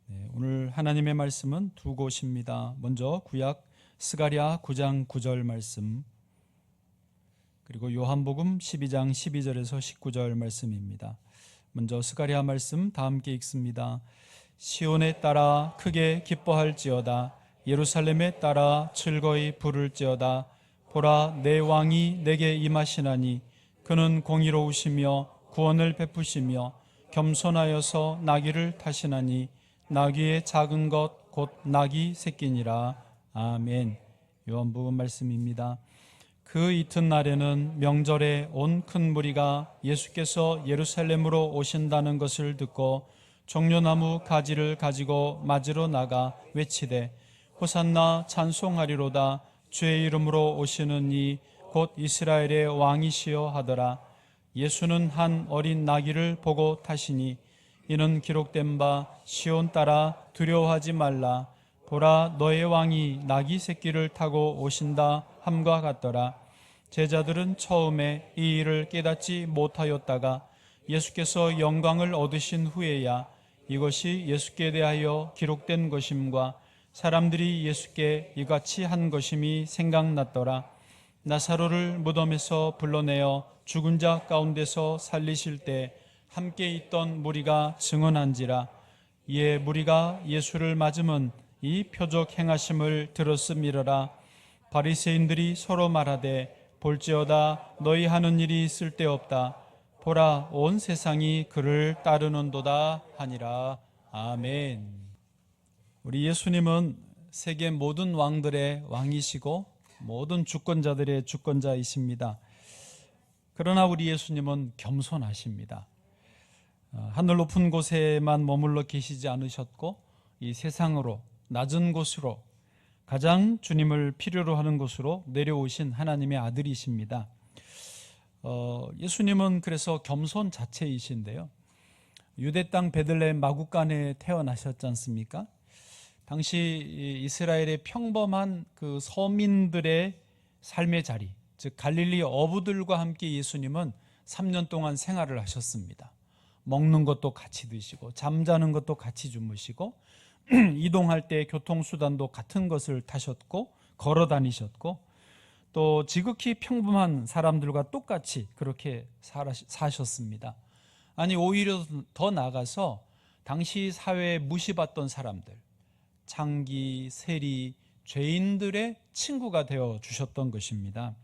오늘 하나님의 말씀은 두 곳입니다. 먼저 구약 스가랴 9장 9절 말씀, 그리고 요한복음 12장 12절에서 19절 말씀입니다. 먼저 스가랴 말씀 다 함께 읽습니다. 시온에 따라 크게 기뻐할지어다. 예루살렘에 따라 즐거이 부를지어다. 보라, 내 왕이 내게 임하시나니 그는 공의로우시며 구원을 베푸시며 겸손하여서 나귀를 타시나니 나귀의 작은 것 곧 나귀 새끼니라. 아멘. 요한복음 말씀입니다. 그 이튿날에는 명절에 온 큰 무리가 예수께서 예루살렘으로 오신다는 것을 듣고 종려나무 가지를 가지고 맞으러 나가 외치되 호산나 찬송하리로다. 주의 이름으로 오시는 이 곧 이스라엘의 왕이시여 하더라. 예수는 한 어린 나귀를 보고 타시니 이는 기록된 바 시온 따라 두려워하지 말라. 보라, 너의 왕이 나귀 새끼를 타고 오신다 함과 같더라. 제자들은 처음에 이 일을 깨닫지 못하였다가 예수께서 영광을 얻으신 후에야 이것이 예수께 대하여 기록된 것임과 사람들이 예수께 이같이 한 것임이 생각났더라. 나사로를 무덤에서 불러내어 죽은 자 가운데서 살리실 때 함께 있던 무리가 증언한지라. 이에 무리가 예수를 맞으면 이 표적 행하심을 들었음이러라. 바리새인들이 서로 말하되 볼지어다 너희 하는 일이 쓸데없다. 보라, 온 세상이 그를 따르는도다 하니라. 아멘. 우리 예수님은 세계 모든 왕들의 왕이시고 모든 주권자들의 주권자이십니다. 그러나 우리 예수님은 겸손하십니다. 하늘 높은 곳에만 머물러 계시지 않으셨고 이 세상으로, 낮은 곳으로, 가장 주님을 필요로 하는 곳으로 내려오신 하나님의 아들이십니다. 예수님은 그래서 겸손 자체이신데요, 유대 땅 베들레헴 마구간에 태어나셨지 않습니까? 당시 이스라엘의 평범한 그 서민들의 삶의 자리, 즉 갈릴리 어부들과 함께 예수님은 3년 동안 생활을 하셨습니다. 먹는 것도 같이 드시고 잠자는 것도 같이 주무시고 이동할 때 교통수단도 같은 것을 타셨고 걸어 다니셨고 또 지극히 평범한 사람들과 똑같이 그렇게 사셨습니다. 아니, 오히려 더 나아가서 당시 사회에 무시받던 사람들, 창기, 세리, 죄인들의 친구가 되어 주셨던 것입니다.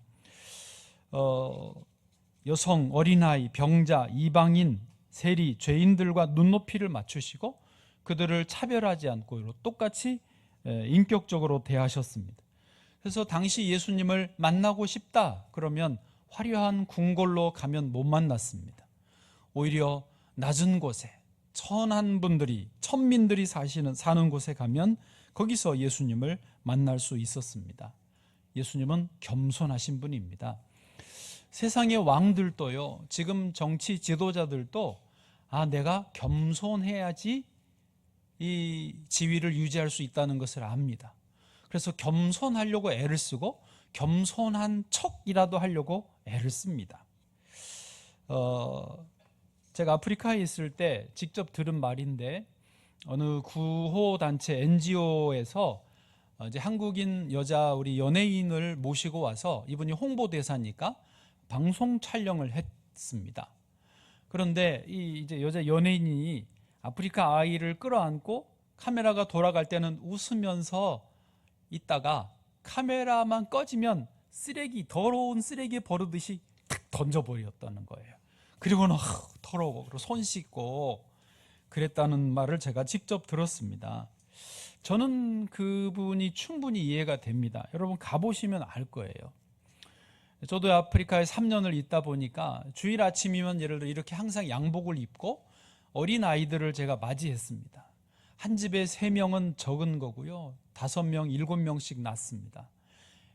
여성, 어린아이, 병자, 이방인, 세리, 죄인들과 눈높이를 맞추시고 그들을 차별하지 않고 똑같이 인격적으로 대하셨습니다. 그래서 당시 예수님을 만나고 싶다 그러면 화려한 궁궐로 가면 못 만났습니다. 오히려 낮은 곳에 천한 분들이, 천민들이 사는 곳에 가면 거기서 예수님을 만날 수 있었습니다. 예수님은 겸손하신 분입니다. 세상의 왕들도요, 지금 정치 지도자들도 내가 겸손해야지 이 지위를 유지할 수 있다는 것을 압니다. 그래서 겸손하려고 애를 쓰고 겸손한 척이라도 하려고 애를 씁니다. 제가 아프리카에 있을 때 직접 들은 말인데, 어느 구호단체 NGO에서 이제 한국인 여자 우리 연예인을 모시고 와서 이분이 홍보대사니까 방송 촬영을 했습니다. 그런데 이 이제 여자 연예인이 아프리카 아이를 끌어안고 카메라가 돌아갈 때는 웃으면서 있다가 카메라만 꺼지면 더러운 쓰레기 버르듯이 탁 던져버렸다는 거예요. 그리고는 더러워, 그리고 손 씻고 그랬다는 말을 제가 직접 들었습니다. 저는 그분이 충분히 이해가 됩니다. 여러분 가보시면 알 거예요. 저도 아프리카에 3년을 있다 보니까 주일 아침이면 예를 들어 이렇게 항상 양복을 입고 어린 아이들을 제가 맞이했습니다. 한 집에 3명은 적은 거고요, 5명, 7명씩 낳습니다.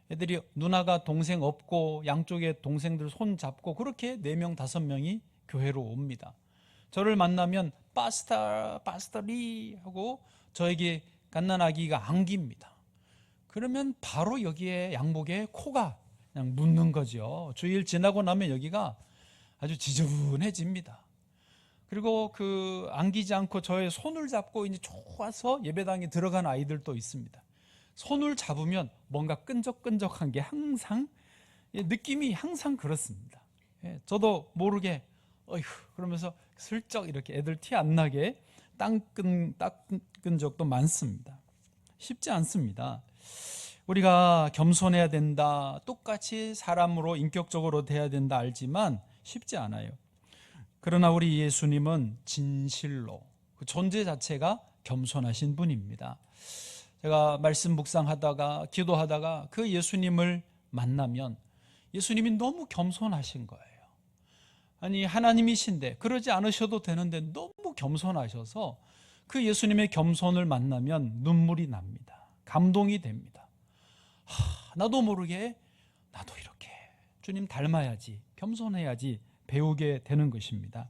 애들이 누나가 동생 없고 양쪽에 동생들 손 잡고 그렇게 4명, 5명이 교회로 옵니다. 저를 만나면 파스터리 하고 저에게 갓난아기가 안깁니다. 그러면 바로 여기에 양복에 코가 그냥 묻는 거죠. 주일 지나고 나면 여기가 아주 지저분해집니다. 그리고 그 안기지 않고 저의 손을 잡고 이제 좋아서 예배당에 들어간 아이들도 있습니다. 손을 잡으면 뭔가 끈적끈적한 게 항상 느낌이 항상 그렇습니다. 저도 모르게 어휴 그러면서 슬쩍 이렇게 애들 티 안 나게 닦은 적도 많습니다. 쉽지 않습니다. 우리가 겸손해야 된다, 똑같이 사람으로 인격적으로 돼야 된다 알지만 쉽지 않아요. 그러나 우리 예수님은 진실로 그 존재 자체가 겸손하신 분입니다. 제가 말씀 묵상하다가 기도하다가 그 예수님을 만나면 예수님이 너무 겸손하신 거예요. 아니 하나님이신데 그러지 않으셔도 되는데 너무 겸손하셔서 그 예수님의 겸손을 만나면 눈물이 납니다. 감동이 됩니다. 나도 모르게 나도 이렇게 주님 닮아야지, 겸손해야지 배우게 되는 것입니다.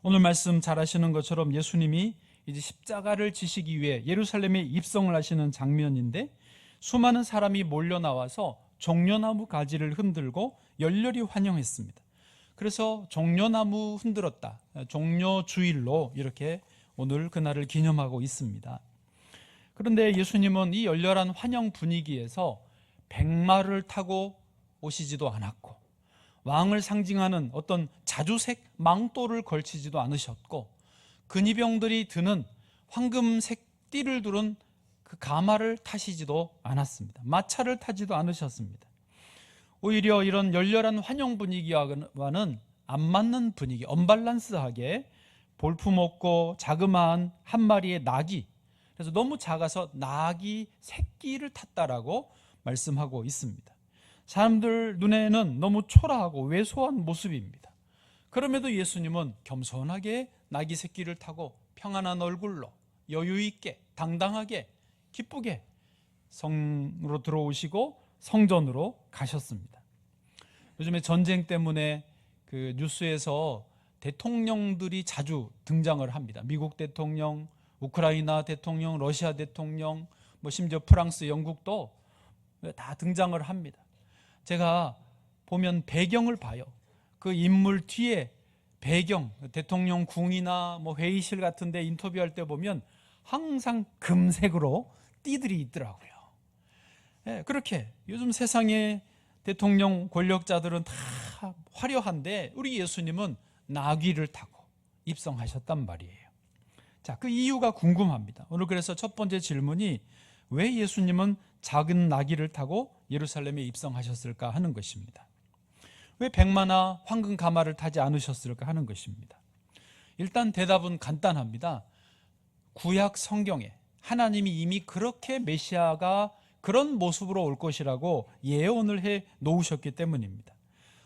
오늘 말씀 잘 아시는 것처럼 예수님이 이제 십자가를 지시기 위해 예루살렘에 입성을 하시는 장면인데 수많은 사람이 몰려 나와서 종려나무 가지를 흔들고 열렬히 환영했습니다. 그래서 종려나무 흔들었다, 종려주일로 이렇게 오늘 그날을 기념하고 있습니다. 그런데 예수님은 이 열렬한 환영 분위기에서 백마를 타고 오시지도 않았고 왕을 상징하는 어떤 자주색 망토를 걸치지도 않으셨고 근위병들이 드는 황금색 띠를 두른 그 가마를 타시지도 않았습니다. 마차를 타지도 않으셨습니다. 오히려 이런 열렬한 환영 분위기와는 안 맞는 분위기, 언밸런스하게 볼품없고 자그마한 한 마리의 낙이, 그래서 너무 작아서 낙이 새끼를 탔다라고 말씀하고 있습니다. 사람들 눈에는 너무 초라하고 왜소한 모습입니다. 그럼에도 예수님은 겸손하게 낙이 새끼를 타고 평안한 얼굴로 여유 있게 당당하게 기쁘게 성으로 들어오시고 성전으로 가셨습니다. 요즘에 전쟁 때문에 그 뉴스에서 대통령들이 자주 등장을 합니다. 미국 대통령, 우크라이나 대통령, 러시아 대통령, 심지어 프랑스, 영국도 다 등장을 합니다. 제가 보면 배경을 봐요. 그 인물 뒤에 배경, 대통령 궁이나 회의실 같은 데 인터뷰할 때 보면 항상 금색으로 띠들이 있더라고요. 그렇게 요즘 세상의 대통령 권력자들은 다 화려한데 우리 예수님은 나귀를 타고 입성하셨단 말이에요. 자, 그 이유가 궁금합니다. 오늘 그래서 첫 번째 질문이 왜 예수님은 작은 나귀를 타고 예루살렘에 입성하셨을까 하는 것입니다. 왜 백마나 황금 가마를 타지 않으셨을까 하는 것입니다. 일단 대답은 간단합니다. 구약 성경에 하나님이 이미 그렇게 메시아가 그런 모습으로 올 것이라고 예언을 해 놓으셨기 때문입니다.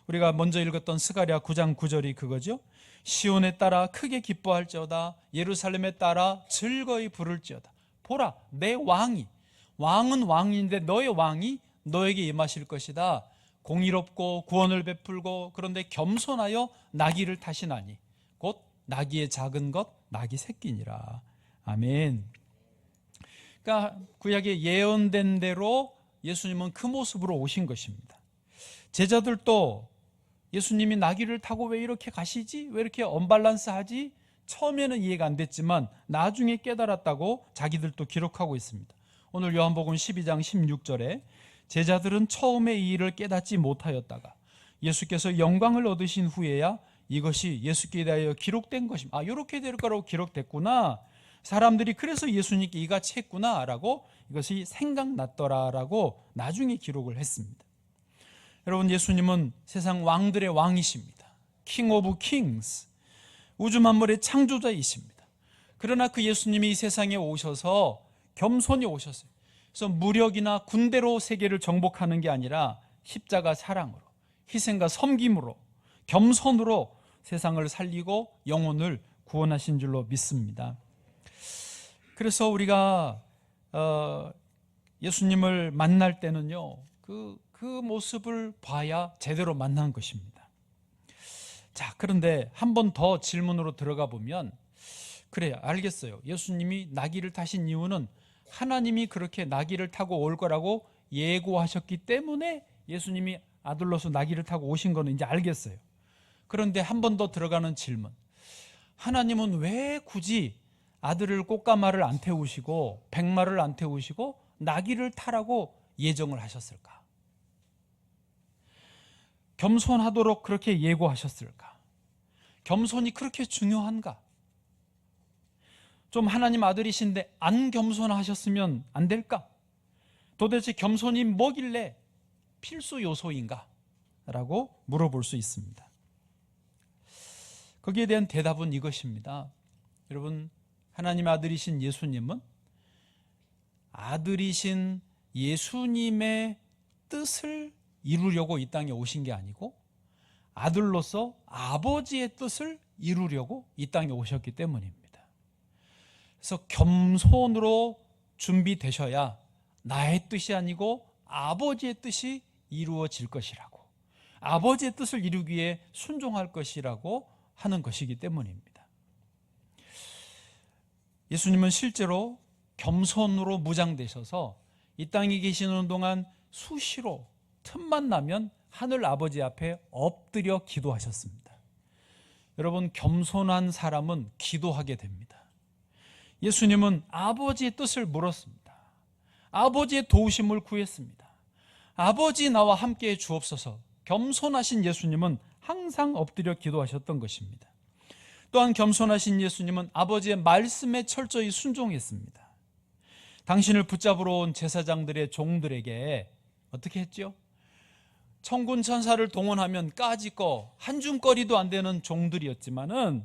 우리가 먼저 읽었던 스가랴 9장 9절이 그거죠. 시온에 따라 크게 기뻐할지어다, 예루살렘에 따라 즐거이 부를지어다. 보라, 내 왕은 왕인데 너의 왕이 너에게 임하실 것이다. 공의롭고 구원을 베풀고 그런데 겸손하여 나귀를 타시나니 곧 나귀의 작은 것 나귀 새끼니라. 아멘. 그러니까 구약에 예언된 대로 예수님은 그 모습으로 오신 것입니다. 제자들도 예수님이 나귀를 타고 왜 이렇게 가시지? 왜 이렇게 언밸런스하지? 처음에는 이해가 안 됐지만 나중에 깨달았다고 자기들도 기록하고 있습니다. 오늘 요한복음 12장 16절에 제자들은 처음에 이 일을 깨닫지 못하였다가 예수께서 영광을 얻으신 후에야 이것이 예수께 대하여 기록된 것입니다. 이렇게 될 거라고 기록됐구나. 사람들이 그래서 예수님께 이같이 했구나 라고 이것이 생각났더라라고 나중에 기록을 했습니다. 여러분, 예수님은 세상 왕들의 왕이십니다. King of Kings, 우주 만물의 창조자이십니다. 그러나 그 예수님이 이 세상에 오셔서 겸손히 오셨어요. 그래서 무력이나 군대로 세계를 정복하는 게 아니라 십자가 사랑으로, 희생과 섬김으로, 겸손으로 세상을 살리고 영혼을 구원하신 줄로 믿습니다. 그래서 우리가 예수님을 만날 때는요, 그 모습을 봐야 제대로 만난 것입니다. 자, 그런데 한 번 더 질문으로 들어가 보면, 그래, 알겠어요. 예수님이 나귀를 타신 이유는 하나님이 그렇게 나귀를 타고 올 거라고 예고하셨기 때문에 예수님이 아들로서 나귀를 타고 오신 거는 이제 알겠어요. 그런데 한 번 더 들어가는 질문, 하나님은 왜 굳이 아들을 꽃가마를 안 태우시고 백마를 안 태우시고 나귀를 타라고 예정을 하셨을까? 겸손하도록 그렇게 예고하셨을까? 겸손이 그렇게 중요한가? 좀 하나님 아들이신데 안 겸손하셨으면 안 될까? 도대체 겸손이 뭐길래 필수 요소인가? 라고 물어볼 수 있습니다. 거기에 대한 대답은 이것입니다. 여러분, 하나님 아들이신 예수님은 아들이신 예수님의 뜻을 이루려고 이 땅에 오신 게 아니고 아들로서 아버지의 뜻을 이루려고 이 땅에 오셨기 때문입니다. 그래서 겸손으로 준비되셔야 나의 뜻이 아니고 아버지의 뜻이 이루어질 것이라고, 아버지의 뜻을 이루기 위해 순종할 것이라고 하는 것이기 때문입니다. 예수님은 실제로 겸손으로 무장되셔서 이 땅에 계시는 동안 수시로 틈만 나면 하늘 아버지 앞에 엎드려 기도하셨습니다. 여러분, 겸손한 사람은 기도하게 됩니다. 예수님은 아버지의 뜻을 물었습니다. 아버지의 도우심을 구했습니다. 아버지 나와 함께해 주옵소서. 겸손하신 예수님은 항상 엎드려 기도하셨던 것입니다. 또한 겸손하신 예수님은 아버지의 말씀에 철저히 순종했습니다. 당신을 붙잡으러 온 제사장들의 종들에게 어떻게 했죠? 천군 천사를 동원하면 까짓거 한줌거리도 안 되는 종들이었지만은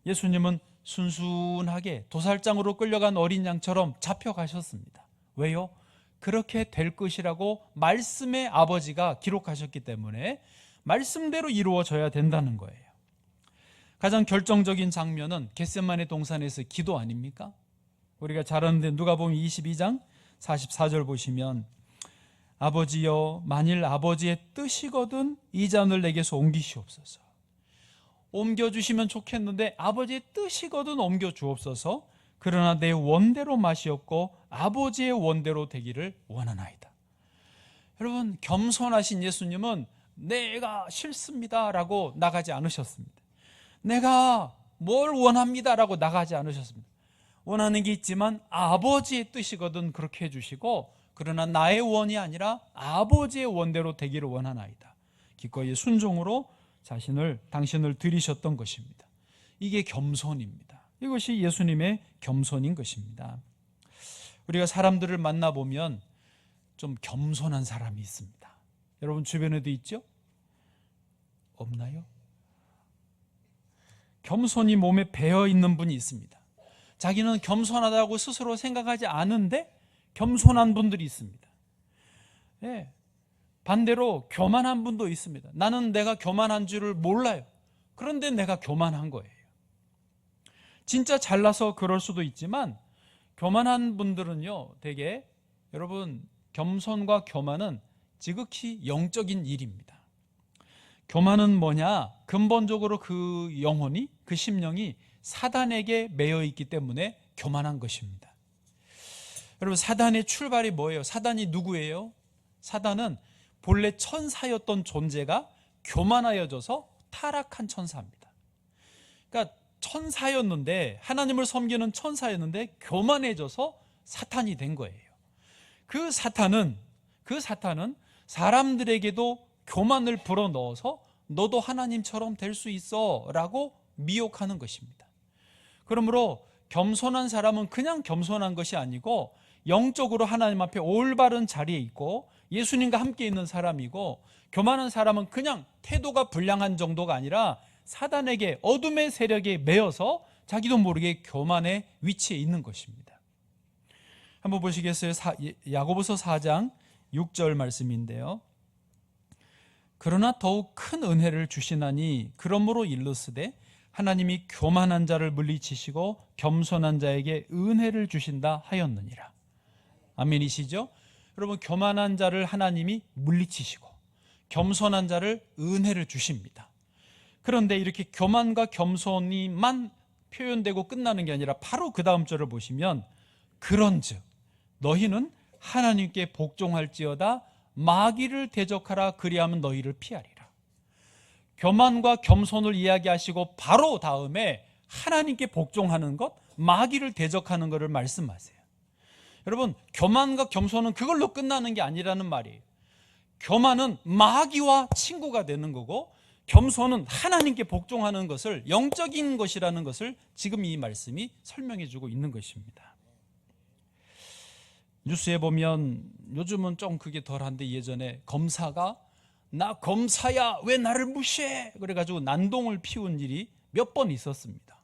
예수님은 순순하게 도살장으로 끌려간 어린 양처럼 잡혀가셨습니다. 왜요? 그렇게 될 것이라고 말씀의 아버지가 기록하셨기 때문에 말씀대로 이루어져야 된다는 거예요. 가장 결정적인 장면은 겟세마네 동산에서 기도 아닙니까? 우리가 잘 아는데 누가복음 22장 44절 보시면 아버지여, 만일 아버지의 뜻이거든 이 잔을 내게서 옮기시옵소서. 옮겨주시면 좋겠는데 아버지의 뜻이거든 옮겨주옵소서. 그러나 내 원대로 마시옵고 아버지의 원대로 되기를 원하나이다. 여러분, 겸손하신 예수님은 내가 싫습니다 라고 나가지 않으셨습니다. 내가 뭘 원합니다 라고 나가지 않으셨습니다. 원하는 게 있지만 아버지의 뜻이거든 그렇게 해주시고, 그러나 나의 원이 아니라 아버지의 원대로 되기를 원하나이다. 기꺼이 순종으로 당신을 드리셨던 것입니다. 이게 겸손입니다. 이것이 예수님의 겸손인 것입니다. 우리가 사람들을 만나보면 좀 겸손한 사람이 있습니다. 여러분 주변에도 있죠? 없나요? 겸손이 몸에 배어 있는 분이 있습니다. 자기는 겸손하다고 스스로 생각하지 않은데 겸손한 분들이 있습니다. 예. 반대로 교만한 분도 있습니다. 나는 내가 교만한 줄을 몰라요. 그런데 내가 교만한 거예요. 진짜 잘나서 그럴 수도 있지만 교만한 분들은요, 되게 여러분 겸손과 교만은 지극히 영적인 일입니다. 교만은 뭐냐? 근본적으로 그 영혼이, 그 심령이 사단에게 매여 있기 때문에 교만한 것입니다. 여러분, 사단의 출발이 뭐예요? 사단이 누구예요? 사단은 본래 천사였던 존재가 교만하여져서 타락한 천사입니다. 그러니까 천사였는데, 하나님을 섬기는 천사였는데 교만해져서 사탄이 된 거예요. 그 사탄은 사람들에게도 교만을 불어넣어서 너도 하나님처럼 될 수 있어 라고 미혹하는 것입니다. 그러므로 겸손한 사람은 그냥 겸손한 것이 아니고 영적으로 하나님 앞에 올바른 자리에 있고 예수님과 함께 있는 사람이고, 교만한 사람은 그냥 태도가 불량한 정도가 아니라 사단에게, 어둠의 세력에 매여서 자기도 모르게 교만의 위치에 있는 것입니다. 한번 보시겠어요? 야고보서 4장 6절 말씀인데요. 그러나 더욱 큰 은혜를 주시나니 그러므로 일렀으되 하나님이 교만한 자를 물리치시고 겸손한 자에게 은혜를 주신다 하였느니라. 아멘이시죠? 여러분, 교만한 자를 하나님이 물리치시고 겸손한 자를 은혜를 주십니다. 그런데 이렇게 교만과 겸손이만 표현되고 끝나는 게 아니라 바로 그 다음 절을 보시면 그런즉 너희는 하나님께 복종할지어다 마귀를 대적하라 그리하면 너희를 피하리라. 교만과 겸손을 이야기하시고 바로 다음에 하나님께 복종하는 것, 마귀를 대적하는 것을 말씀하세요. 여러분, 교만과 겸손은 그걸로 끝나는 게 아니라는 말이에요. 교만은 마귀와 친구가 되는 거고, 겸손은 하나님께 복종하는 것을, 영적인 것이라는 것을 지금 이 말씀이 설명해 주고 있는 것입니다. 뉴스에 보면 요즘은 좀 그게 덜한데, 예전에 검사가 나 검사야 왜 나를 무시해 그래가지고 난동을 피운 일이 몇 번 있었습니다.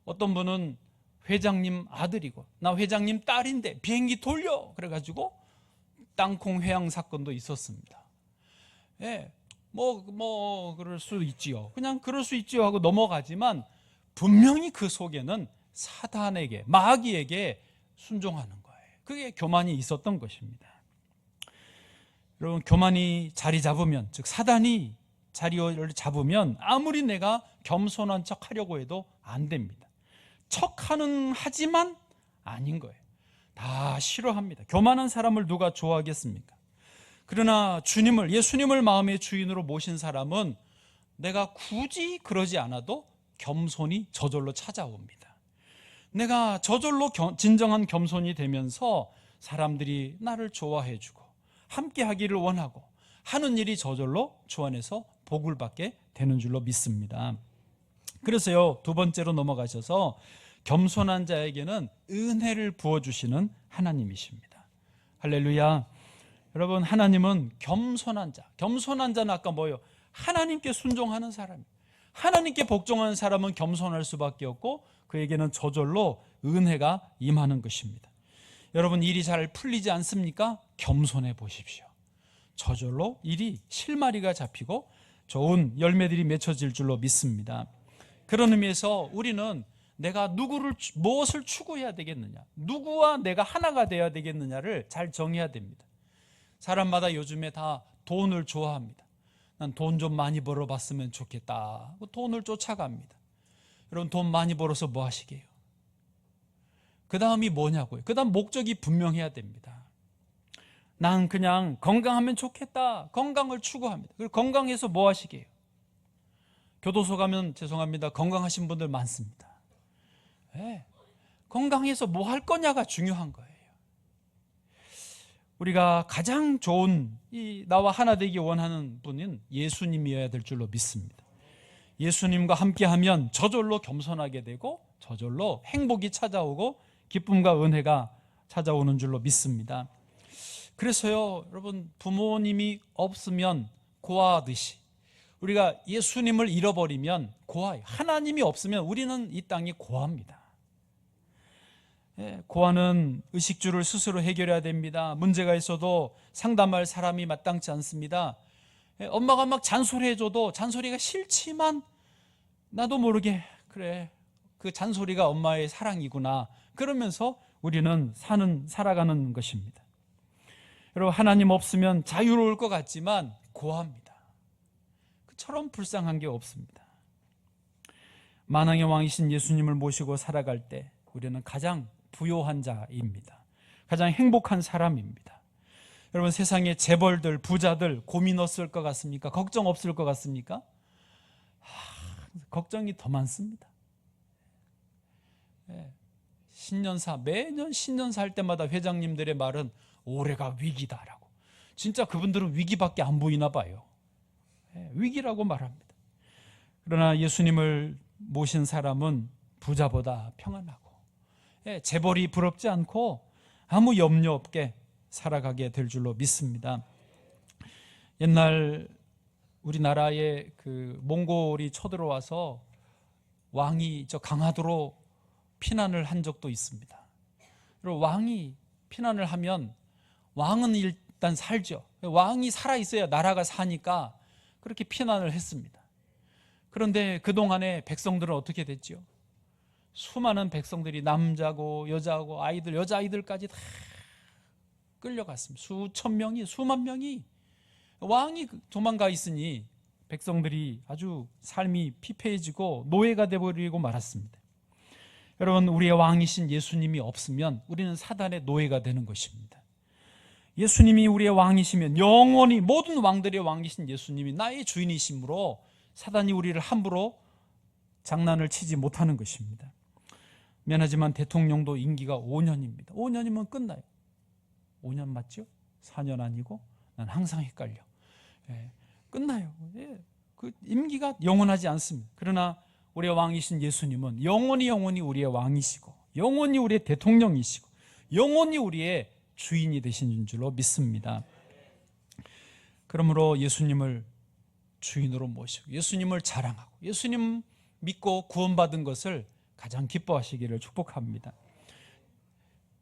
어떤 분은 회장님 아들이고 나 회장님 딸인데 비행기 돌려 그래가지고 땅콩 회항 사건도 있었습니다. 예, 그럴 수 있지요. 그냥 그럴 수 있지요 하고 넘어가지만, 분명히 그 속에는 사단에게, 마귀에게 순종하는 거예요. 그게 교만이 있었던 것입니다. 여러분, 교만이 자리 잡으면, 즉 사단이 자리를 잡으면 아무리 내가 겸손한 척 하려고 해도 안 됩니다. 척하는 하지만 아닌 거예요. 다 싫어합니다. 교만한 사람을 누가 좋아하겠습니까? 그러나 주님을, 예수님을 마음의 주인으로 모신 사람은 내가 굳이 그러지 않아도 겸손이 저절로 찾아옵니다. 내가 저절로 진정한 겸손이 되면서 사람들이 나를 좋아해 주고 함께 하기를 원하고 하는 일이 저절로 주 안에서 복을 받게 되는 줄로 믿습니다. 그래서요, 두 번째로 넘어가셔서 겸손한 자에게는 은혜를 부어주시는 하나님이십니다. 할렐루야. 여러분, 하나님은 겸손한 자, 겸손한 자는 아까 뭐예요? 하나님께 순종하는 사람, 하나님께 복종하는 사람은 겸손할 수밖에 없고 그에게는 저절로 은혜가 임하는 것입니다. 여러분, 일이 잘 풀리지 않습니까? 겸손해 보십시오. 저절로 일이 실마리가 잡히고 좋은 열매들이 맺혀질 줄로 믿습니다. 그런 의미에서 우리는 내가 무엇을 추구해야 되겠느냐, 누구와 내가 하나가 되어야 되겠느냐를 잘 정해야 됩니다. 사람마다 요즘에 다 돈을 좋아합니다. 난 돈 좀 많이 벌어봤으면 좋겠다. 돈을 쫓아갑니다. 여러분, 돈 많이 벌어서 뭐 하시게요? 그 다음이 뭐냐고요? 그 다음 목적이 분명해야 됩니다. 난 그냥 건강하면 좋겠다. 건강을 추구합니다. 그리고 건강해서 뭐 하시게요? 교도소 가면 죄송합니다, 건강하신 분들 많습니다. 네. 건강해서 뭐 할 거냐가 중요한 거예요. 우리가 가장 좋은, 나와 하나 되기 원하는 분은 예수님이어야 될 줄로 믿습니다. 예수님과 함께하면 저절로 겸손하게 되고 저절로 행복이 찾아오고 기쁨과 은혜가 찾아오는 줄로 믿습니다. 그래서요, 여러분, 부모님이 없으면 고아하듯이 우리가 예수님을 잃어버리면 고아예요. 하나님이 없으면 우리는 이 땅이 고아입니다. 고아는 의식주를 스스로 해결해야 됩니다. 문제가 있어도 상담할 사람이 마땅치 않습니다. 엄마가 막 잔소리해줘도 잔소리가 싫지만 나도 모르게 그래, 그 잔소리가 엄마의 사랑이구나, 그러면서 우리는 살아가는 것입니다. 여러분, 하나님 없으면 자유로울 것 같지만 고아입니다. 그처럼 불쌍한 게 없습니다. 만왕의 왕이신 예수님을 모시고 살아갈 때 우리는 가장 부요한 자입니다. 가장 행복한 사람입니다. 여러분, 세상에 재벌들, 부자들 고민 없을 것 같습니까? 걱정 없을 것 같습니까? 걱정이 더 많습니다. 신년사, 매년 신년사 할 때마다 회장님들의 말은 올해가 위기다라고. 진짜 그분들은 위기밖에 안 보이나 봐요. 위기라고 말합니다. 그러나 예수님을 모신 사람은 부자보다 평안하고 재벌이 부럽지 않고 아무 염려 없게 살아가게 될 줄로 믿습니다. 옛날 우리나라에 그 몽골이 쳐들어와서 왕이 저 강화도로 피난을 한 적도 있습니다. 그리고 왕이 피난을 하면 왕은 일단 살죠. 왕이 살아있어야 나라가 사니까 그렇게 피난을 했습니다. 그런데 그동안에 백성들은 어떻게 됐죠? 수많은 백성들이 남자고 여자고 아이들, 여자아이들까지 다 끌려갔습니다. 수천 명이, 수만 명이. 왕이 도망가 있으니 백성들이 아주 삶이 피폐해지고 노예가 되어버리고 말았습니다. 여러분, 우리의 왕이신 예수님이 없으면 우리는 사단의 노예가 되는 것입니다. 예수님이 우리의 왕이시면, 영원히 모든 왕들의 왕이신 예수님이 나의 주인이시므로 사단이 우리를 함부로 장난을 치지 못하는 것입니다. 미안하지만 대통령도 임기가 5년입니다. 5년이면 끝나요. 5년 맞죠? 4년 아니고 난 항상 헷갈려. 끝나요. 그 임기가 영원하지 않습니다. 그러나 우리의 왕이신 예수님은 영원히 우리의 왕이시고 영원히 우리의 대통령이시고 영원히 우리의 주인이 되신 줄로 믿습니다. 그러므로 예수님을 주인으로 모시고 예수님을 자랑하고 예수님 믿고 구원받은 것을 가장 기뻐하시기를 축복합니다.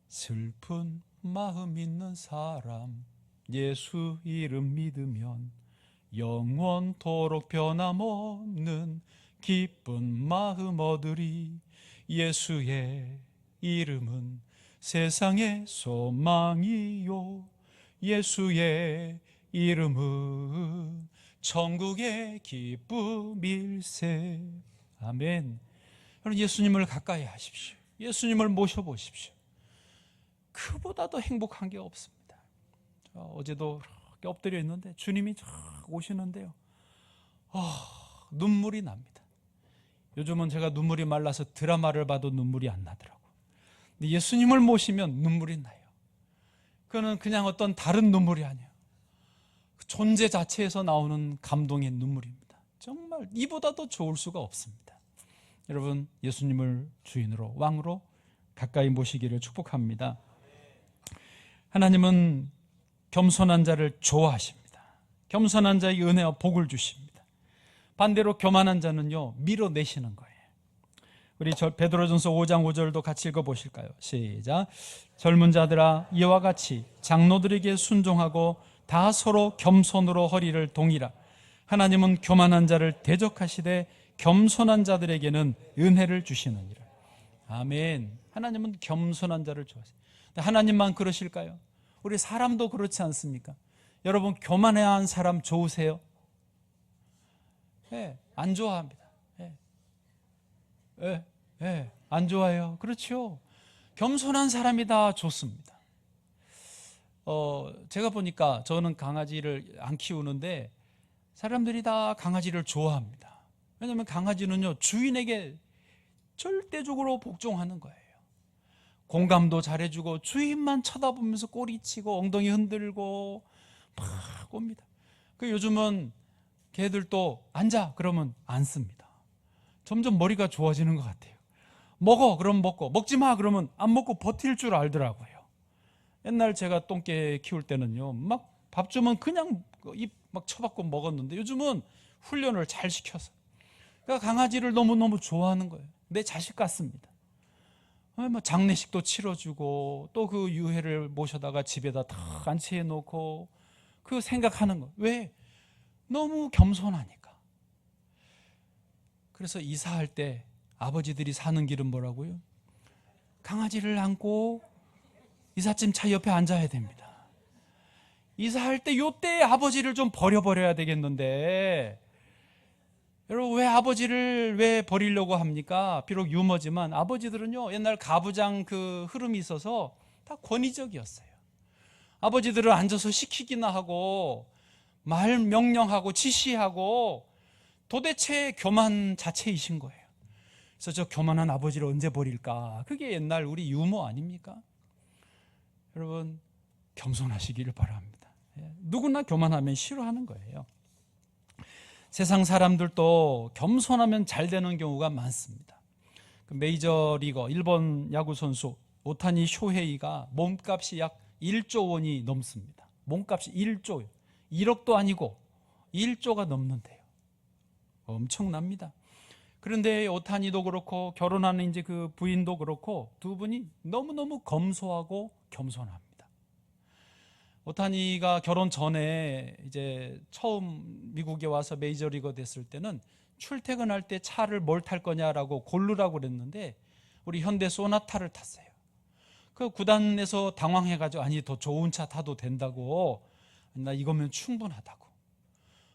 슬픈 마음 있는 사람 예수 이름 믿으면 영원토록 변함없는 기쁜 마음 얻으리. 예수의 이름은 세상의 소망이요 예수의 이름은 천국의 기쁨일세. 아멘. 여러분, 예수님을 가까이 하십시오. 예수님을 모셔보십시오. 그보다 더 행복한 게 없습니다. 어제도 이렇게 엎드려 있는데 주님이 쫙 오시는데요, 눈물이 납니다. 요즘은 제가 눈물이 말라서 드라마를 봐도 눈물이 안 나더라고요. 근데 예수님을 모시면 눈물이 나요. 그거는 그냥 어떤 다른 눈물이 아니에요. 존재 자체에서 나오는 감동의 눈물입니다. 정말 이보다 더 좋을 수가 없습니다. 여러분, 예수님을 주인으로 왕으로 가까이 모시기를 축복합니다. 하나님은 겸손한 자를 좋아하십니다. 겸손한 자의 은혜와 복을 주십니다. 반대로 교만한 자는요, 밀어내시는 거예요. 우리 베드로전서 5장 5절도 같이 읽어보실까요? 시작. 젊은 자들아, 이와 같이 장로들에게 순종하고 다 서로 겸손으로 허리를 동이라. 하나님은 교만한 자를 대적하시되 겸손한 자들에게는 은혜를 주시느니라. 아멘. 하나님은 겸손한 자를 좋아하세요. 하나님만 그러실까요? 우리 사람도 그렇지 않습니까? 여러분, 교만한 사람 좋으세요? 안 좋아합니다. 안 좋아해요. 그렇죠. 겸손한 사람이 다 좋습니다. 제가 보니까 저는 강아지를 안 키우는데 사람들이 다 강아지를 좋아합니다. 왜냐하면 강아지는요, 주인에게 절대적으로 복종하는 거예요. 공감도 잘해주고 주인만 쳐다보면서 꼬리치고 엉덩이 흔들고 막 옵니다. 요즘은 개들도 앉아 그러면 앉습니다. 점점 머리가 좋아지는 것 같아요. 먹어 그러면 먹고, 먹지 마 그러면 안 먹고 버틸 줄 알더라고요. 옛날 제가 똥개 키울 때는요, 막 밥 주면 그냥 입 막 쳐박고 먹었는데 요즘은 훈련을 잘 시켜서, 그러니까 강아지를 너무너무 좋아하는 거예요. 내 자식 같습니다. 장례식도 치러주고 또 그 유해를 모셔다가 집에다 다 안치해 놓고 그 생각하는 거. 왜? 너무 겸손하니까. 그래서 이사할 때 아버지들이 사는 길은 뭐라고요? 강아지를 안고 이삿짐 차 옆에 앉아야 됩니다. 이사할 때 요때 아버지를 좀 버려야 되겠는데, 여러분, 왜 아버지를 왜 버리려고 합니까? 비록 유머지만 아버지들은요, 옛날 가부장 그 흐름이 있어서 다 권위적이었어요. 아버지들을 앉아서 시키기나 하고 말 명령하고 지시하고 도대체 교만 자체이신 거예요. 그래서 저 교만한 아버지를 언제 버릴까? 그게 옛날 우리 유머 아닙니까? 여러분, 겸손하시기를 바랍니다. 누구나 교만하면 싫어하는 거예요. 세상 사람들도 겸손하면 잘 되는 경우가 많습니다. 메이저리거 일본 야구 선수 오타니 쇼헤이가 몸값이 약 1조 원이 넘습니다. 몸값이 1조요. 1억도 아니고 1조가 넘는데요. 엄청납니다. 그런데 오타니도 그렇고 결혼하는 이제 그 부인도 그렇고 두 분이 너무너무 검소하고 겸손합니다. 오타니가 결혼 전에 이제 처음 미국에 와서 메이저리거 됐을 때는 출퇴근할 때 차를 뭘 탈 거냐라고 고르라고 그랬는데 우리 현대 소나타를 탔어요. 그 구단에서 당황해가지고 아니 더 좋은 차 타도 된다고, 나 이거면 충분하다고.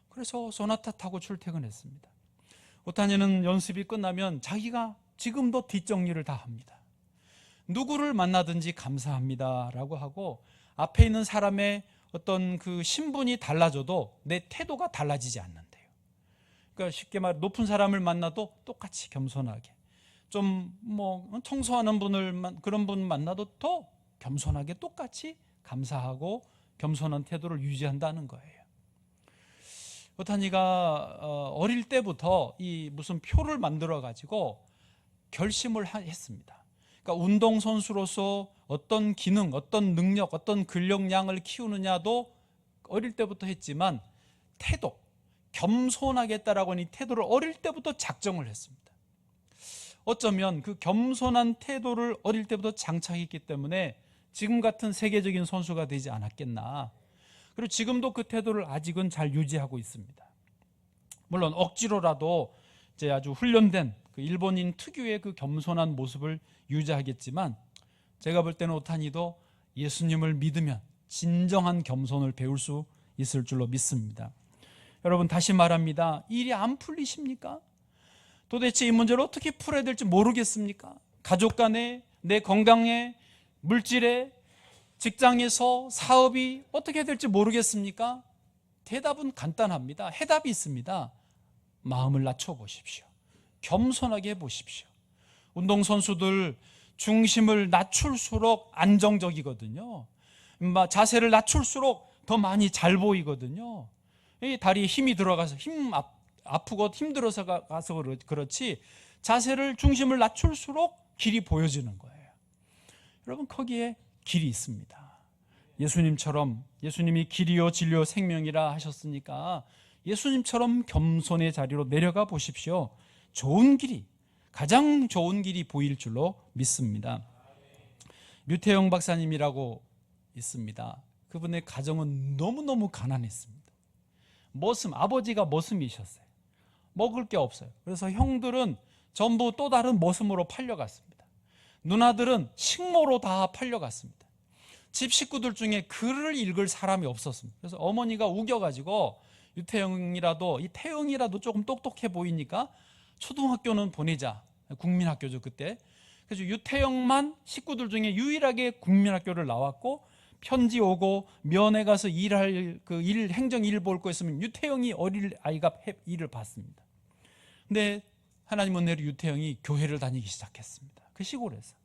그래서 소나타 타고 출퇴근했습니다. 오타니는 연습이 끝나면 자기가 지금도 뒷정리를 다 합니다. 누구를 만나든지 감사합니다라고 하고 앞에 있는 사람의 어떤 그 신분이 달라져도 내 태도가 달라지지 않는데요. 그러니까 쉽게 말해 높은 사람을 만나도 똑같이 겸손하게, 좀 뭐 청소하는 그런 분 만나도 더 겸손하게 똑같이 감사하고 겸손한 태도를 유지한다는 거예요. 오타니가 어릴 때부터 이 무슨 표를 만들어 가지고 결심을 했습니다. 그러니까 운동선수로서 어떤 기능, 어떤 능력, 어떤 근력량을 키우느냐도 어릴 때부터 했지만 태도, 겸손하겠다라고 하는 이 태도를 어릴 때부터 작정을 했습니다. 어쩌면 그 겸손한 태도를 어릴 때부터 장착했기 때문에 지금 같은 세계적인 선수가 되지 않았겠나. 그리고 지금도 그 태도를 아직은 잘 유지하고 있습니다. 물론 억지로라도 이제 아주 훈련된 그 일본인 특유의 그 겸손한 모습을 유지하겠지만, 제가 볼 때는 오타니도 예수님을 믿으면 진정한 겸손을 배울 수 있을 줄로 믿습니다. 여러분, 다시 말합니다. 일이 안 풀리십니까? 도대체 이 문제를 어떻게 풀어야 될지 모르겠습니까? 가족 간에, 내 건강에, 물질에, 직장에서, 사업이 어떻게 해야 될지 모르겠습니까? 대답은 간단합니다. 해답이 있습니다. 마음을 낮춰보십시오. 겸손하게 해보십시오. 운동선수들 중심을 낮출수록 안정적이거든요. 자세를 낮출수록 더 많이 잘 보이거든요. 이 다리에 힘이 들어가서 아프고 힘들어서 가서 그렇지, 자세를 중심을 낮출수록 길이 보여지는 거예요. 여러분, 거기에 길이 있습니다. 예수님처럼, 예수님이 길이요 진리요 생명이라 하셨으니까 예수님처럼 겸손의 자리로 내려가 보십시오. 좋은 길이, 가장 좋은 길이 보일 줄로 믿습니다. 류태영 박사님이라고 있습니다. 그분의 가정은 너무너무 가난했습니다. 아버지가 머슴이셨어요. 먹을 게 없어요. 그래서 형들은 전부 또 다른 머슴으로 팔려갔습니다. 누나들은 식모로 다 팔려갔습니다. 집 식구들 중에 글을 읽을 사람이 없었습니다. 그래서 어머니가 우겨가지고 유태영이라도, 이 태영이라도 조금 똑똑해 보이니까 초등학교는 보내자. 국민학교죠, 그때. 그래서 유태영만 식구들 중에 유일하게 국민학교를 나왔고, 편지 오고 면회 가서 일할 행정 일 볼 거 있으면 유태영이 어릴 아이가 일을 받습니다. 근데 하나님 은혜로 유태영이 교회를 다니기 시작했습니다. 그 시골에서.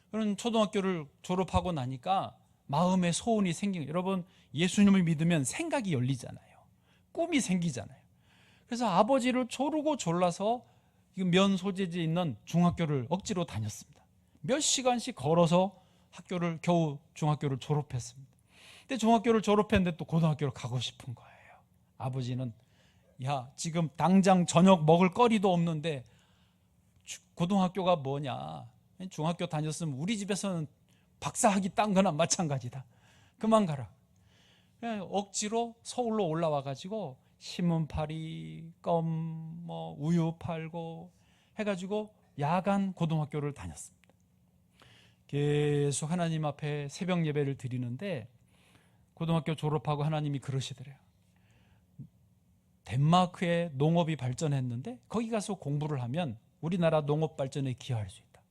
그런 초등학교를 졸업하고 나니까 마음에 소원이 생긴, 여러분, 예수님을 믿으면 생각이 열리잖아요. 꿈이 생기잖아요. 그래서 아버지를 조르고 졸라서 면 소재지에 있는 중학교를 억지로 다녔습니다. 몇 시간씩 걸어서 겨우 중학교를 졸업했습니다. 근데 중학교를 졸업했는데 또 고등학교를 가고 싶은 거예요. 아버지는, 야, 지금 당장 저녁 먹을 거리도 없는데 고등학교가 뭐냐, 중학교 다녔으면 우리 집에서는 박사학위 딴 거나 마찬가지다, 그만 가라. 억지로 서울로 올라와 가지고 신문팔이, 껌, 우유 팔고 해가지고 야간 고등학교를 다녔습니다. 계속 하나님 앞에 새벽 예배를 드리는데 고등학교 졸업하고 하나님이 그러시더래요. 덴마크의 농업이 발전했는데 거기 가서 공부를 하면 우리나라 농업 발전에 기여할 수 있다.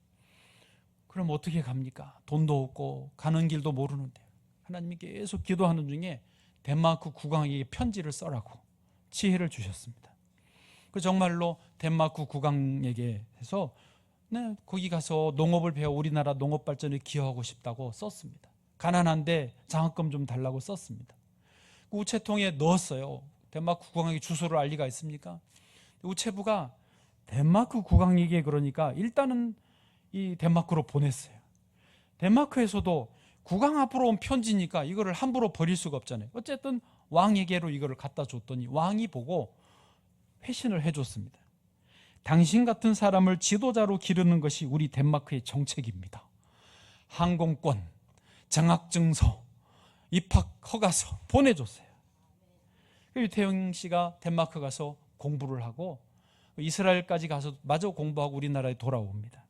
그럼 어떻게 갑니까? 돈도 없고 가는 길도 모르는데 하나님이 계속 기도하는 중에 덴마크 국왕에게 편지를 써라고 지혜를 주셨습니다. 그 정말로 덴마크 국왕에게 해서 거기 가서 농업을 배워 우리나라 농업 발전에 기여하고 싶다고 썼습니다. 가난한데 장학금 좀 달라고 썼습니다. 그 우체통에 넣었어요. 덴마크 국왕에게 주소를 알 리가 있습니까? 우체부가 덴마크 국왕에게 그러니까 일단은 이 덴마크로 보냈어요. 덴마크에서도 국왕 앞으로 온 편지니까 이거를 함부로 버릴 수가 없잖아요. 어쨌든 왕에게로 이거를 갖다 줬더니 왕이 보고 회신을 해줬습니다. 당신 같은 사람을 지도자로 기르는 것이 우리 덴마크의 정책입니다. 항공권, 장학증서, 입학 허가서 보내줬어요. 유태영 씨가 덴마크 가서 공부를 하고 이스라엘까지 가서 마저 공부하고 우리나라에 돌아옵니다.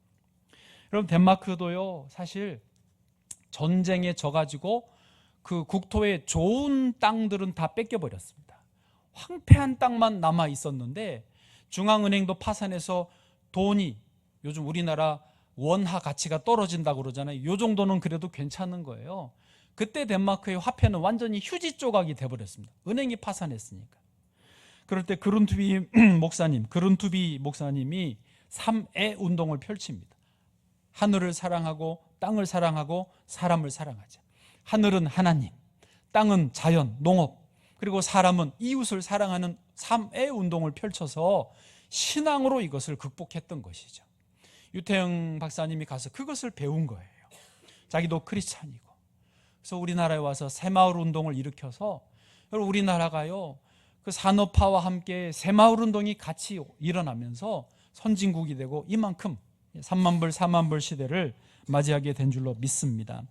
여러분, 덴마크도요, 사실 전쟁에 져가지고 그 국토의 좋은 땅들은 다 뺏겨버렸습니다. 황폐한 땅만 남아 있었는데 중앙은행도 파산해서 돈이, 요즘 우리나라 원화 가치가 떨어진다고 그러잖아요. 이 정도는 그래도 괜찮은 거예요. 그때 덴마크의 화폐는 완전히 휴지 조각이 돼버렸습니다. 은행이 파산했으니까. 그럴 때 그룬투비 목사님이 3애 운동을 펼칩니다. 하늘을 사랑하고 땅을 사랑하고 사람을 사랑하자. 하늘은 하나님, 땅은 자연, 농업, 그리고 사람은 이웃을 사랑하는 3애 운동을 펼쳐서 신앙으로 이것을 극복했던 것이죠. 유태영 박사님이 가서 그것을 배운 거예요. 자기도 크리스찬이고. 그래서 우리나라에 와서 새마을 운동을 일으켜서, 우리나라가요, 그 산업화와 함께 새마을 운동이 같이 일어나면서 선진국이 되고 이만큼 3만불 4만불 시대를 맞이하게 된 줄로 믿습니다.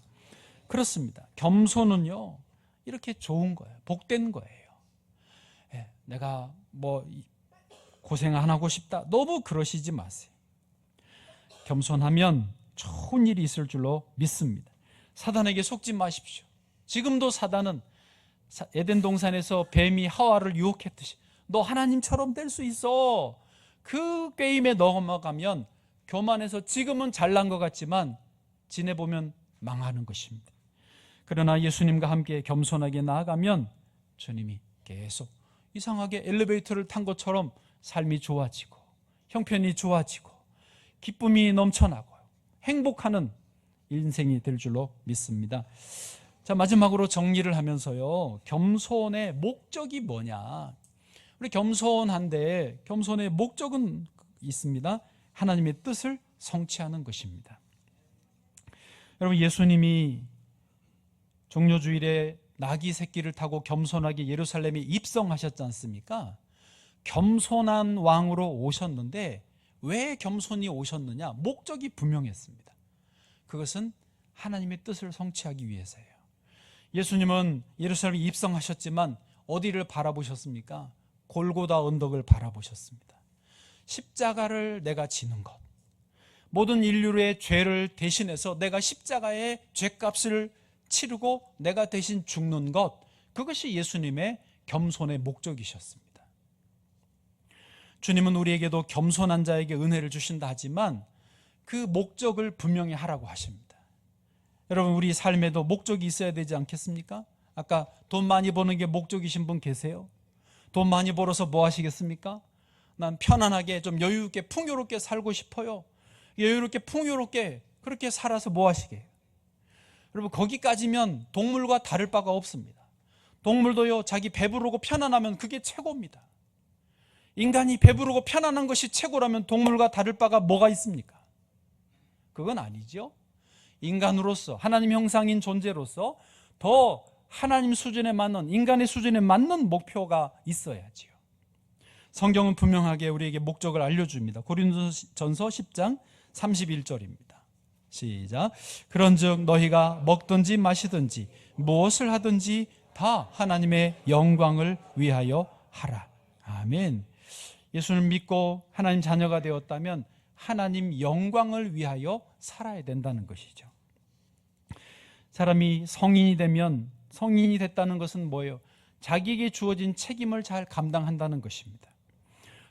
그렇습니다. 겸손은요, 이렇게 좋은 거예요. 복된 거예요. 내가 고생 안 하고 싶다, 너무 그러시지 마세요. 겸손하면 좋은 일이 있을 줄로 믿습니다. 사단에게 속지 마십시오. 지금도 사단은 에덴 동산에서 뱀이 하와를 유혹했듯이 너 하나님처럼 될 수 있어, 그 게임에 넘어가면 교만해서 지금은 잘난 것 같지만 지내보면 망하는 것입니다. 그러나 예수님과 함께 겸손하게 나아가면 주님이 계속 이상하게 엘리베이터를 탄 것처럼 삶이 좋아지고 형편이 좋아지고 기쁨이 넘쳐나고 행복하는 인생이 될 줄로 믿습니다. 자, 마지막으로 정리를 하면서요, 겸손의 목적이 뭐냐? 우리 겸손한데 겸손의 목적은 있습니다. 하나님의 뜻을 성취하는 것입니다. 여러분, 예수님이 종려주일에 나귀 새끼를 타고 겸손하게 예루살렘에 입성하셨지 않습니까? 겸손한 왕으로 오셨는데 왜 겸손히 오셨느냐? 목적이 분명했습니다. 그것은 하나님의 뜻을 성취하기 위해서예요. 예수님은 예루살렘에 입성하셨지만 어디를 바라보셨습니까? 골고다 언덕을 바라보셨습니다. 십자가를 내가 지는 것, 모든 인류의 죄를 대신해서 내가 십자가의 죄값을 치르고 내가 대신 죽는 것, 그것이 예수님의 겸손의 목적이셨습니다. 주님은 우리에게도 겸손한 자에게 은혜를 주신다 하지만 그 목적을 분명히 하라고 하십니다. 여러분, 우리 삶에도 목적이 있어야 되지 않겠습니까? 아까 돈 많이 버는 게 목적이신 분 계세요? 돈 많이 벌어서 뭐 하시겠습니까? 난 편안하게 좀 여유 있게 풍요롭게 살고 싶어요. 여유롭게 풍요롭게 그렇게 살아서 뭐 하시게요? 여러분, 거기까지면 동물과 다를 바가 없습니다. 동물도요, 자기 배부르고 편안하면 그게 최고입니다. 인간이 배부르고 편안한 것이 최고라면 동물과 다를 바가 뭐가 있습니까? 그건 아니죠. 인간으로서, 하나님 형상인 존재로서 더 하나님 수준에 맞는, 인간의 수준에 맞는 목표가 있어야지요. 성경은 분명하게 우리에게 목적을 알려줍니다. 고린도전서 10장 31절입니다. 시작. 그런즉 너희가 먹든지 마시든지 무엇을 하든지 다 하나님의 영광을 위하여 하라. 아멘. 예수를 믿고 하나님 자녀가 되었다면 하나님 영광을 위하여 살아야 된다는 것이죠. 사람이 성인이 되면, 성인이 됐다는 것은 뭐예요? 자기에게 주어진 책임을 잘 감당한다는 것입니다.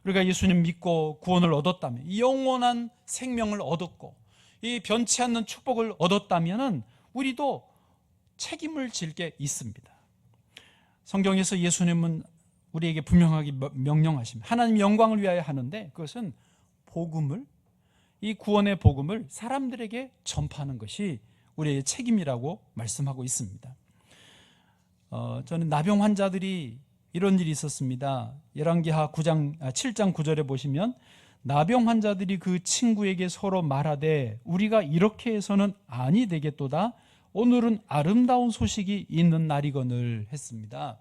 우리가 예수님 믿고 구원을 얻었다면, 이 영원한 생명을 얻었고 이 변치 않는 축복을 얻었다면 우리도 책임을 질 게 있습니다. 성경에서 예수님은 우리에게 분명하게 명령하십니다. 하나님 영광을 위하여 하는데 그것은 복음을, 이 구원의 복음을 사람들에게 전파하는 것이 우리의 책임이라고 말씀하고 있습니다. 저는 나병 환자들이 이런 일이 있었습니다. 열왕기하 7장 9절에 보시면 나병 환자들이 그 친구에게 서로 말하되 우리가 이렇게 해서는 아니 되겠도다. 오늘은 아름다운 소식이 있는 날이거늘 했습니다.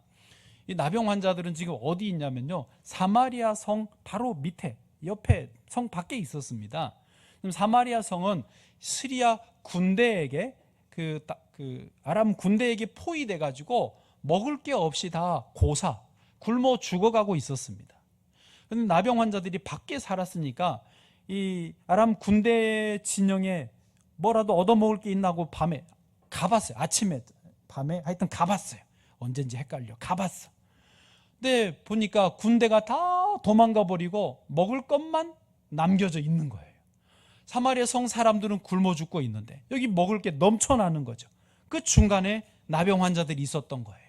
이 나병 환자들은 지금 어디 있냐면요, 사마리아 성 바로 밑에, 옆에 성 밖에 있었습니다. 사마리아 성은 시리아 군대에게 그 아람 군대에게 포위돼 가지고 먹을 게 없이 다 굶어 죽어가고 있었습니다. 근데 나병 환자들이 밖에 살았으니까 이 아람 군대 진영에 뭐라도 얻어먹을 게 있나고 밤에 가봤어요. 아침에, 밤에 하여튼 가봤어요. 언젠지 헷갈려. 가봤어. 근데 보니까 군대가 다 도망가 버리고 먹을 것만 남겨져 있는 거예요. 사마리아 성 사람들은 굶어 죽고 있는데 여기 먹을 게 넘쳐나는 거죠. 그 중간에 나병 환자들이 있었던 거예요.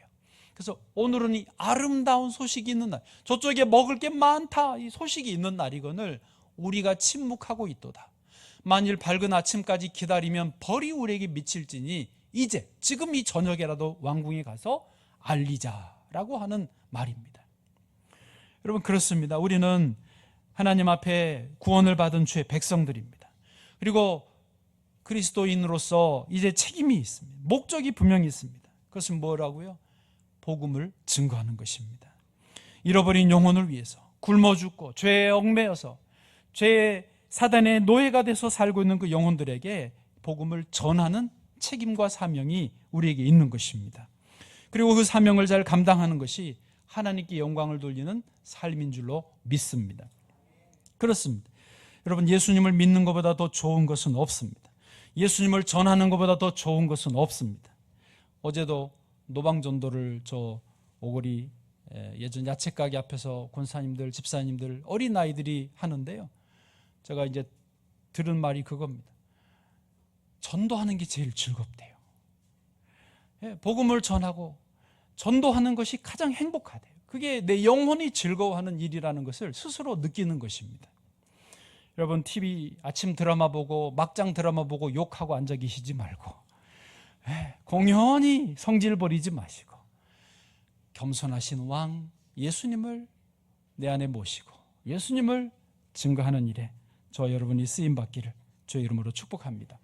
그래서 오늘은 이 아름다운 소식이 있는 날, 저쪽에 먹을 게 많다, 이 소식이 있는 날이거늘 우리가 침묵하고 있도다. 만일 밝은 아침까지 기다리면 벌이 우리에게 미칠지니 이제 지금 이 저녁에라도 왕궁에 가서 알리자라고 하는 말입니다. 여러분, 그렇습니다. 우리는 하나님 앞에 구원을 받은 주의 백성들입니다. 그리고 그리스도인으로서 이제 책임이 있습니다. 목적이 분명히 있습니다. 그것은 뭐라고요? 복음을 증거하는 것입니다. 잃어버린 영혼을 위해서 굶어 죽고 죄에 얽매여서 죄의 사단의 노예가 돼서 살고 있는 그 영혼들에게 복음을 전하는 책임과 사명이 우리에게 있는 것입니다. 그리고 그 사명을 잘 감당하는 것이 하나님께 영광을 돌리는 삶인 줄로 믿습니다. 그렇습니다. 여러분, 예수님을 믿는 것보다 더 좋은 것은 없습니다. 예수님을 전하는 것보다 더 좋은 것은 없습니다. 어제도 노방전도를 저 오거리 예전 야채가게 앞에서 권사님들, 집사님들, 어린아이들이 하는데요, 제가 이제 들은 말이 그겁니다. 전도하는 게 제일 즐겁대요. 복음을 전하고 전도하는 것이 가장 행복하대요. 그게 내 영혼이 즐거워하는 일이라는 것을 스스로 느끼는 것입니다. 여러분, TV 아침 드라마 보고 막장 드라마 보고 욕하고 앉아 계시지 말고 공연히 성질 버리지 마시고 겸손하신 왕 예수님을 내 안에 모시고 예수님을 증거하는 일에 저와 여러분이 쓰임받기를 주의 이름으로 축복합니다.